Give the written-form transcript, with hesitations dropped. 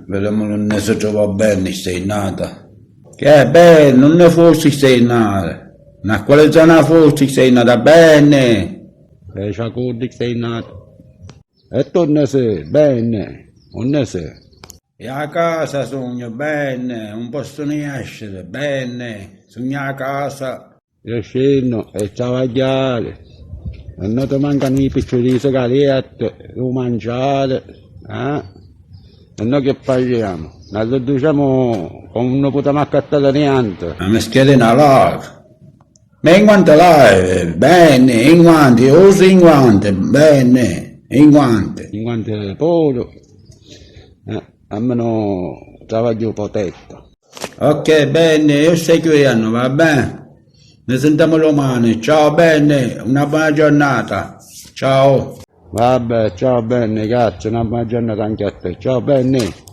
Vediamo non ne si trova bene stai nata. Che è bello, non ne fossi stai nata. Ma quale zona fossi stai nata bene? E sciacurdi sei nato. E tu ne sei, bene, non ne sei. E a casa sogno bene, un posto di essere bene, sogno a casa. Io scendo e travagliare. E non ti mancano i piccoli sigarette, lo mangiare, E noi che parliamo? Non lo diciamo come non potremmo accattare niente. Ma mi schiena là. Ma in quanto là, bene, in quanti, uso in quanti, bene, in quanti. In quanto polo, almeno travaglio protetto. Ok, bene, io seguiamo, va bene? Ne sentiamo domani, ciao bene, una buona giornata, ciao. Vabbè, ciao bene, grazie, una buona giornata anche a te. Ciao bene.